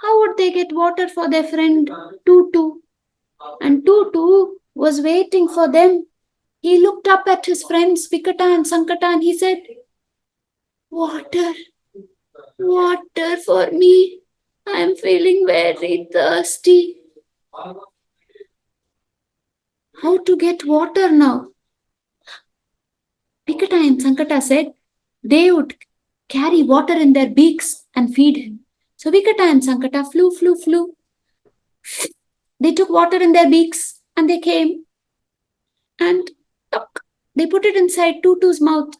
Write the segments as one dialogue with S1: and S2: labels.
S1: how would they get water for their friend Tutu? And Tutu was waiting for them. He looked up at his friends Vikata and Sankata and he said, water, water for me. I am feeling very thirsty. How to get water now? Vikata and Sankata said they would carry water in their beaks and feed him. So Vikata and Sankata flew. They took water in their beaks and they came and they put it inside Tutu's mouth.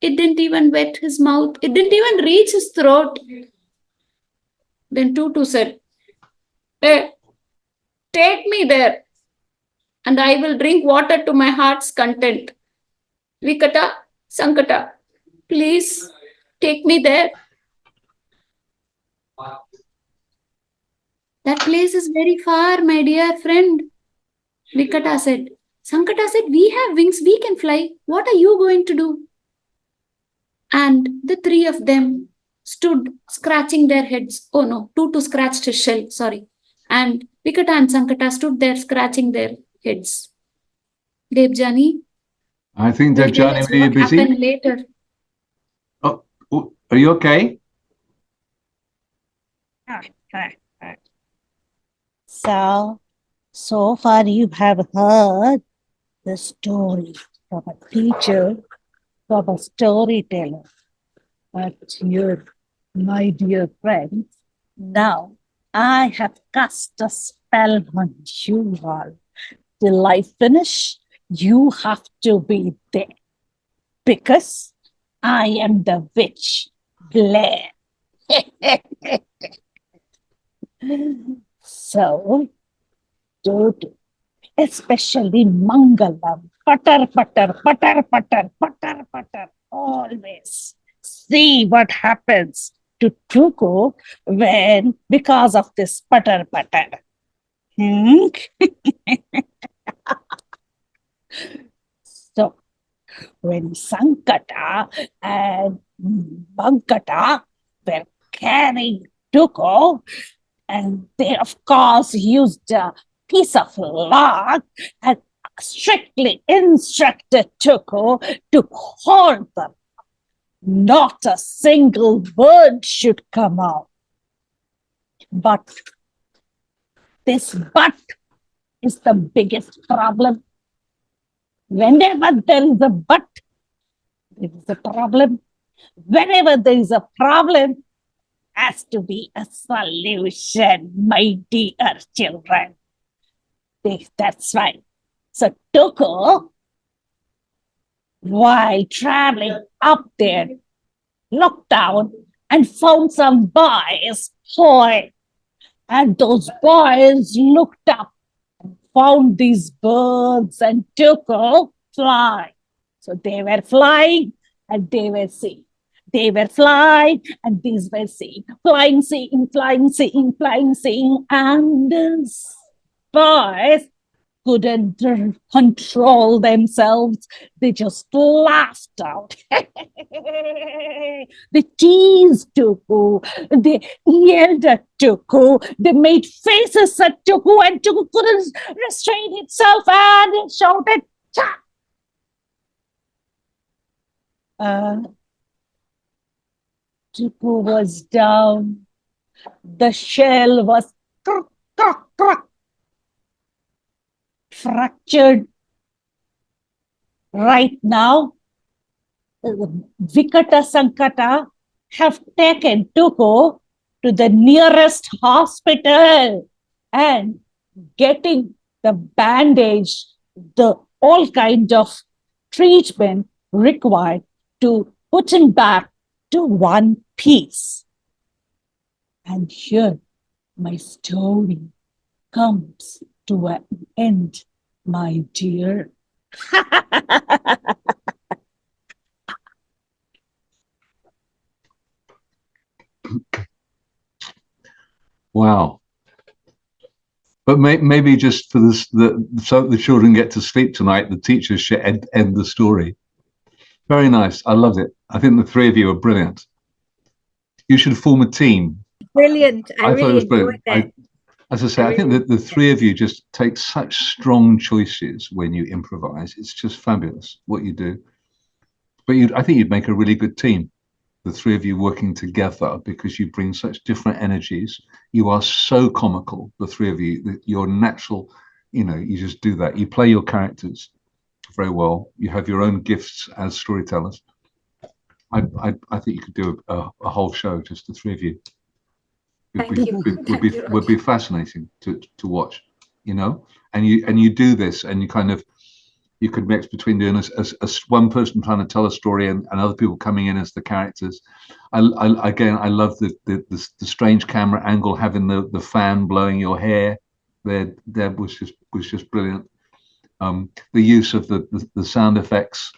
S1: It didn't even wet his mouth. It didn't even reach his throat. Then Tutu said, hey, take me there and I will drink water to my heart's content. Vikata, Sankata, please take me there. That place is very far, my dear friend. Vikata said. Sankata said, we have wings, we can fly. What are you going to do? And the three of them stood scratching their heads. Oh no, Tutu scratched his shell, sorry. And Vikata and Sankata stood there scratching their heads. Devjani,
S2: I think
S1: will tell
S2: Devjani
S1: us
S2: may be
S1: what
S2: busy.
S1: happened later.
S2: Oh, are you okay?
S3: So far you have heard the story from a teacher, from a storyteller. But my dear friends, now I have cast a spell on you all. Till I finish, you have to be there. Because I am the witch, Blair. So, Tutu, especially Mangalam, putter, always see what happens to Tuku when, because of this putter. So, when Sankata and Bankata were carrying Tuku, and they, of course, used a piece of log and strictly instructed Tuku to hold them. Not a single word should come out. But this but is the biggest problem. Whenever there is a but, there is a problem. Whenever there is a problem, has to be a solution, my dear children. That's right. So Tuku, while traveling up there, looked down and found some boys playing. And those boys looked up and found these birds and Tuku flying. So they were flying and they were seeing. They were flying and these were seeing. Flying, seeing, and these boys couldn't control themselves. They just laughed out. They teased Tuku. They yelled at Tuku. They made faces at Tuku and Tuku couldn't restrain himself and he shouted, "Cha!" Tuku was down. The shell was fractured. Right now, Vikata Sankata have taken Tuku to the nearest hospital and getting the bandage, the all kind of treatment required to put him back to one piece. And here my story comes to an end, my dear.
S2: Wow. But maybe just for this, so the children get to sleep tonight, the teachers should end the story. Very nice. I loved it. I think the three of you are brilliant. You should form a team
S4: brilliant. I
S2: thought it
S4: really
S2: was
S4: enjoyed
S2: brilliant.
S4: that.
S2: As I say, I think
S4: really
S2: that the three of you just take such strong choices when you improvise. It's just fabulous what you do. But I think you'd make a really good team, the three of you working together, because you bring such different energies. You are so comical, the three of you. You're natural, you just do that. You play your characters very well. You have your own gifts as storytellers. I think you could do a whole show, just the three of you.
S4: Thank you. Thank you,
S2: Would be fascinating to watch, and you do this, and you could mix between doing a one person trying to tell a story and other people coming in as the characters. I love the strange camera angle, having the fan blowing your hair. That was just brilliant. The use of the sound effects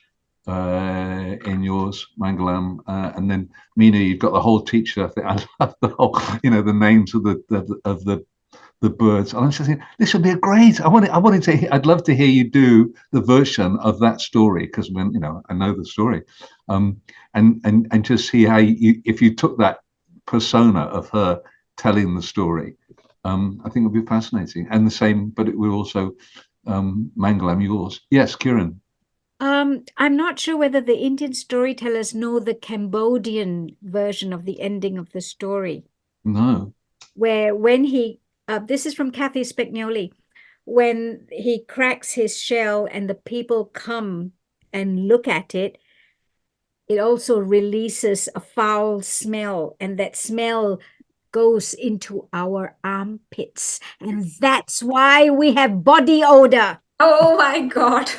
S2: in yours, Mangalam, and then Meena, you've got the whole teacher. I think I love the whole, the names of the birds. And I'm just thinking, this would be a great. I'd love to hear you do the version of that story, because when I know the story, and just see how if you took that persona of her telling the story, I think it would be fascinating. And the same, but it would also Mangalam, yours. Yes, Kiran.
S5: I'm not sure whether the Indian storytellers know the Cambodian version of the ending of the story,
S2: No.
S5: where when this is from Kathy Specgnoli, when he cracks his shell and the people come and look at it, it also releases a foul smell, and that smell goes into our armpits. And that's why we have body odor.
S4: Oh my God.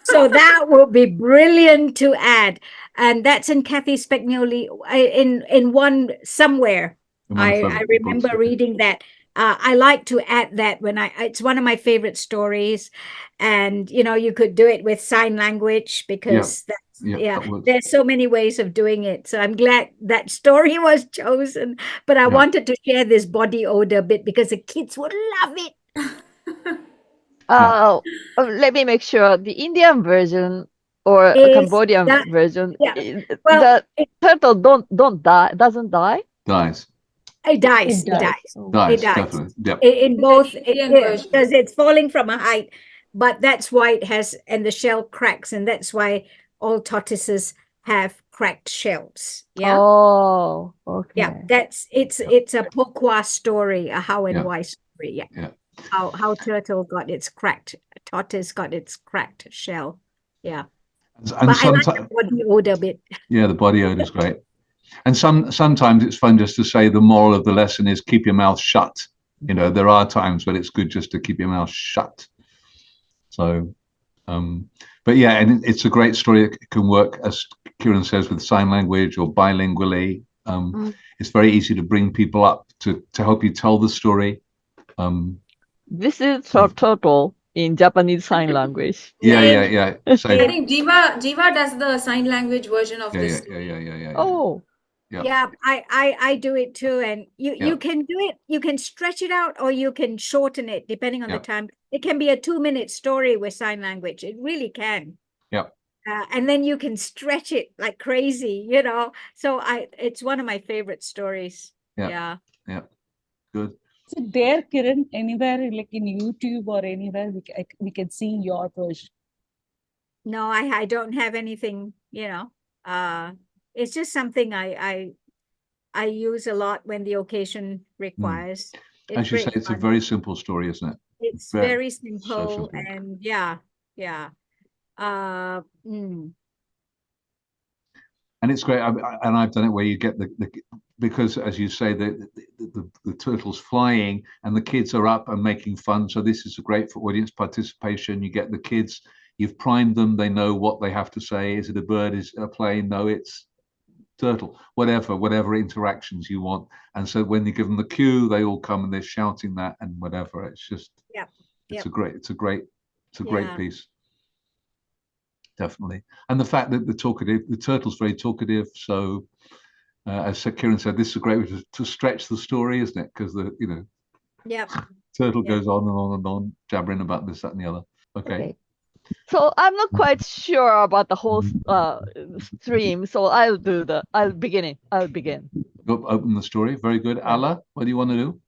S5: So that would be brilliant to add. And that's in Kathy Specgnoli in one somewhere. I remember reading that. I like to add that when it's one of my favorite stories. And, you could do it with sign language, because there's so many ways of doing it. So I'm glad that story was chosen. But I wanted to share this body odor bit because the kids would love it.
S6: Let me make sure the Indian version or Cambodian version.
S5: Well,
S6: the turtle doesn't die.
S2: Dies.
S5: It dies.
S2: Definitely. Yep.
S5: In both,
S4: version.
S5: because it's falling from a height, but that's why it has, and the shell cracks, and that's why all tortoises have cracked shells. Yeah.
S6: Oh, okay.
S5: Yeah, it's a Pokwa story, a how and why story. Yeah. How turtle got its cracked, tortoise got its cracked shell. Yeah.
S2: And
S5: but I like the body odor bit.
S2: Yeah, the body odor is great. And sometimes it's fun just to say the moral of the lesson is keep your mouth shut. There are times when it's good just to keep your mouth shut. So, but yeah, and it's a great story. It can work, as Kiran says, with sign language or bilingually. It's very easy to bring people up to help you tell the story.
S6: This is turtle in Japanese sign language.
S2: Yeah.
S4: So, I think Jiva does the sign language version of this.
S2: Yeah.
S6: Oh.
S5: Yeah, I do it too, and you can do it. You can stretch it out, or you can shorten it depending on the time. It can be a 2-minute story with sign language. It really can.
S2: Yeah.
S5: And then you can stretch it like crazy, So it's one of my favorite stories. Yeah.
S2: Good.
S3: So there, Kiran, anywhere like in YouTube or anywhere we can see your version?
S5: No, I don't have anything. It's just something I use a lot when the occasion requires.
S2: As you say, it's a very simple story, isn't it?
S5: It's very simple, and yeah.
S2: And it's great, and I've done it where you get because, as you say, the turtle's flying and the kids are up and making fun. So this is great for audience participation. You get the kids, you've primed them, they know what they have to say. Is it a bird? Is it a plane? No, it's turtle. Whatever interactions you want. And so when you give them the cue, they all come and they're shouting that and whatever. It's just it's a great piece. Definitely. And the fact that the turtle's very talkative. So as Kiran said, this is a great way to stretch the story, isn't it? Because turtle goes on and on and on, jabbering about this, that, and the other. Okay.
S6: So I'm not quite sure about the whole stream. So I'll begin.
S2: Open the story. Very good. Allah, what do you want to do?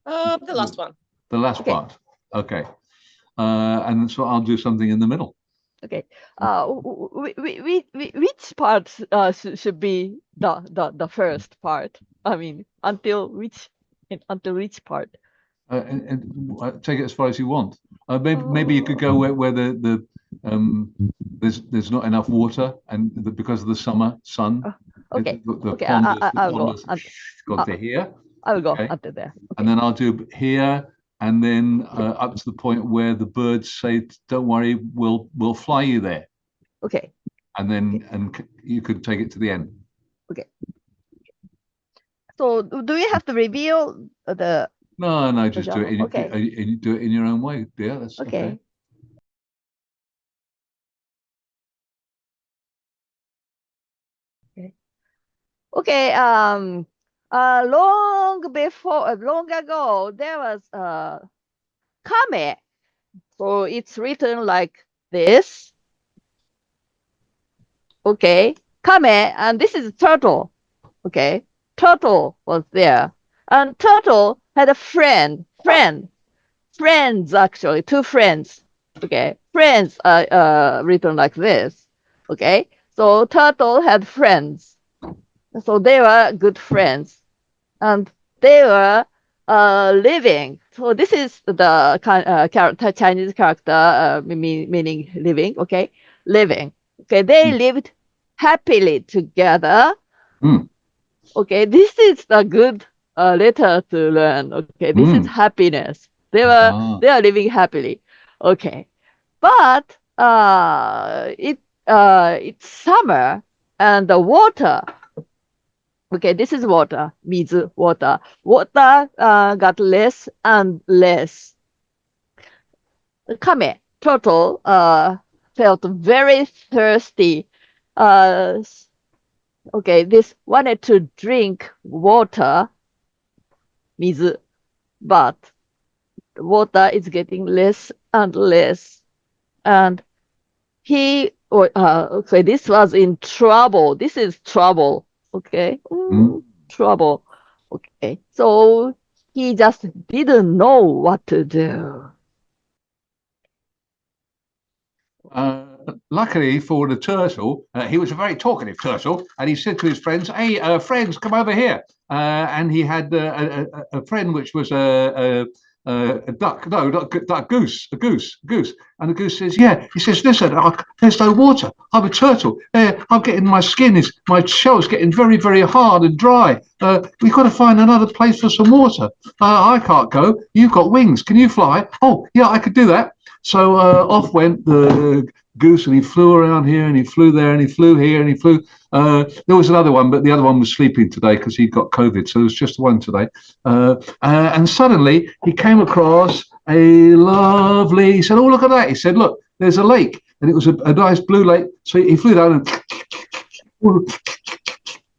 S7: The last one.
S2: The last part. Okay. And so I'll do something in the middle.
S6: Okay. Which part should be the first part? I mean, until which part?
S2: Take it as far as you want. Maybe you could go where there's not enough water and because of the summer sun.
S6: Okay.
S2: The
S6: I'll go.
S2: Got to here.
S6: I will go
S2: Okay.
S6: until there. Okay.
S2: And then I'll do here, and then up to the point where the birds say, "Don't worry, we'll fly you there."
S6: Okay.
S2: And then you could take it to the end.
S6: Okay. So do we have to reveal the?
S2: No, just do it.
S6: Okay.
S2: Do it in your own way. Yeah, that's
S6: Okay. Okay. Long ago, there was kame. So it's written like this. Okay, kame, and this is turtle. Okay, turtle was there, and turtle had a friends actually, two friends. Okay, friends are written like this. Okay, so turtle had friends. So they were good friends, and they were living. So this is the Chinese character meaning living. Okay, living. Okay, they lived happily together. Okay, this is the good letter to learn. Okay, this is happiness. They are living happily. Okay, but it's summer and the water. Okay, this is water, mizu, water. Water got less and less. Kame, turtle, felt very thirsty. Okay, this wanted to drink water, mizu, but the water is getting less and less. And okay, this was in trouble. This is trouble. Okay, trouble. Okay, so he just didn't know what to do.
S2: Luckily for the turtle, he was a very talkative turtle, and he said to his friends, "Hey, friends, come over here." And he had a friend which was a duck, no, not duck, goose, a goose. And the goose says, "Yeah." He says, "Listen, there's no water. I'm a turtle. I'm getting my shell's getting very, very hard and dry. We've got to find another place for some water. I can't go. You've got wings. Can you fly?" "Oh, yeah, I could do that." So off went the goose, and he flew around here, and he flew there, and he flew here, and he flew. There was another one, but the other one was sleeping today because he'd got COVID, so there was just one today. And suddenly he came across a lovely. He said, "Oh, look at that!" He said, "Look, there's a lake," and it was a nice blue lake. So he flew down and.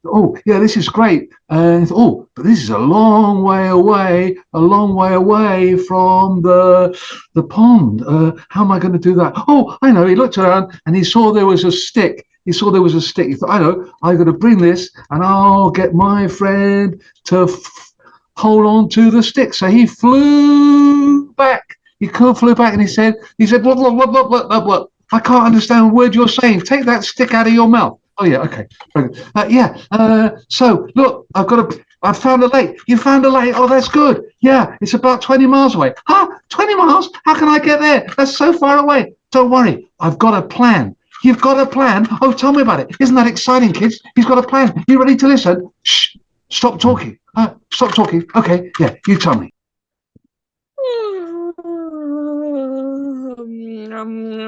S2: "Oh, yeah, this is great." And "Oh, but this is a long way away from the pond. How am I going to do that?" "Oh, I know." He looked around and he saw there was a stick. He thought, "I know, I'm going to bring this and I'll get my friend to hold on to the stick." So he flew back. He flew back and he said, "What? I can't understand a word you're saying. Take that stick out of your mouth." "Oh yeah, okay. So look, I found a lake." "You found a lake? Oh, that's good. Yeah, it's about 20 miles away." "Huh? 20 miles? How can I get there? That's so far away." "Don't worry, I've got a plan." "You've got a plan? Oh, tell me about it. Isn't that exciting, kids? He's got a plan. You ready to listen?" "Shh, stop talking. Stop talking. Okay, yeah, you tell me."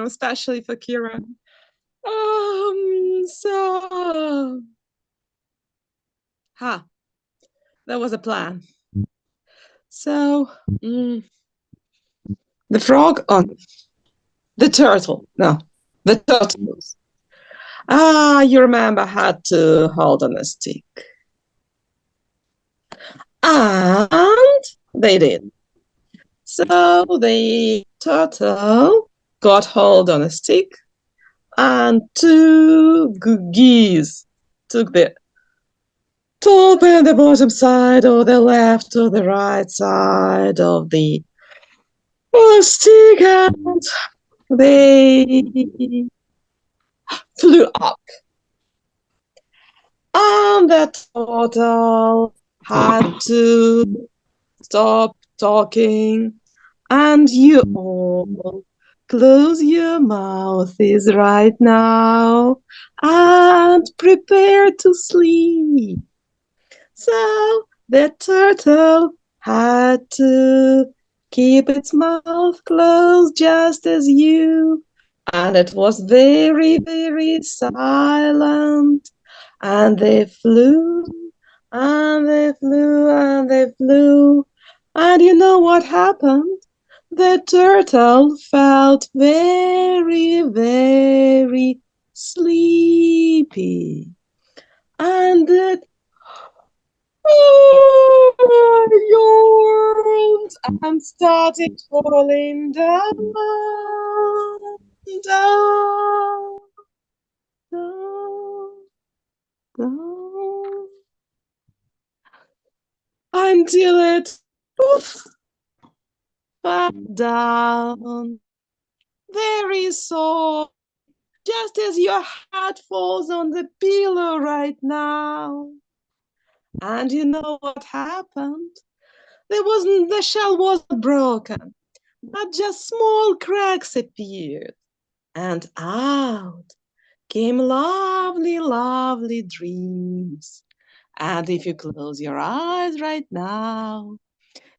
S7: Especially for Kira. There was a plan. So, the frog on the turtle. No, the turtle. You remember had to hold on a stick. And they did. So the turtle got hold on a stick, and two geese took the top and the bottom side, or the left or the right side of the stick, and they flew up. And the turtle had to stop talking, and you all close your mouths right now and prepare to sleep. So the turtle had to keep its mouth closed just as you, and it was very, very silent. And they flew, and they flew, and they flew. And you know what happened? The turtle felt very, very sleepy. And it yawned and started falling down, down, down, down, until it poof, fell down very soft, just as your hat falls on the pillow right now. And you know what happened? The shell wasn't broken, but just small cracks appeared, and out came lovely, lovely dreams. And if you close your eyes right now,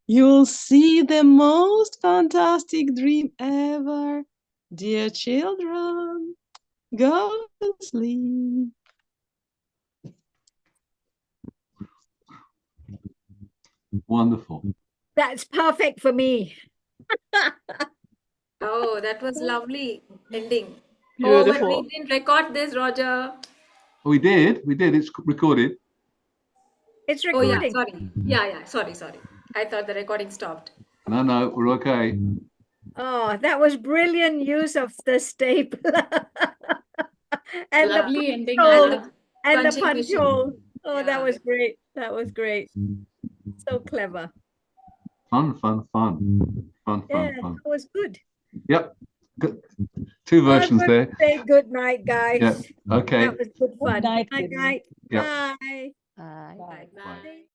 S7: you'll see the most fantastic dream ever. Dear children, go to sleep.
S2: Wonderful.
S5: That's perfect for me.
S4: Oh, that was lovely ending. Oh, but
S6: Beautiful.
S4: we didn't record this, Roger.
S2: We did. It's recorded.
S5: It's
S4: Oh, yeah,
S5: recording.
S4: sorry. Yeah, sorry. I thought the recording stopped.
S2: No, we're okay.
S5: Oh, that was brilliant use of the stapler. And the
S1: Lovely ending,
S5: punch hole.
S1: Anna.
S5: And the
S4: Punching
S5: punch
S4: machine.
S5: hole. Oh, that
S4: Yeah.
S5: was great. That was great. So clever.
S2: Fun.
S5: Yeah,
S2: Fun.
S5: that was good.
S2: Yep. Good. Two versions
S5: I'm
S2: there.
S5: gonna say good night, guys.
S2: Yeah. Okay.
S5: That was good fun.
S3: night,
S5: Good
S3: Kitty.
S5: night.
S2: Yep.
S5: Bye.
S6: Bye.
S4: Bye.
S2: Bye.
S5: Bye.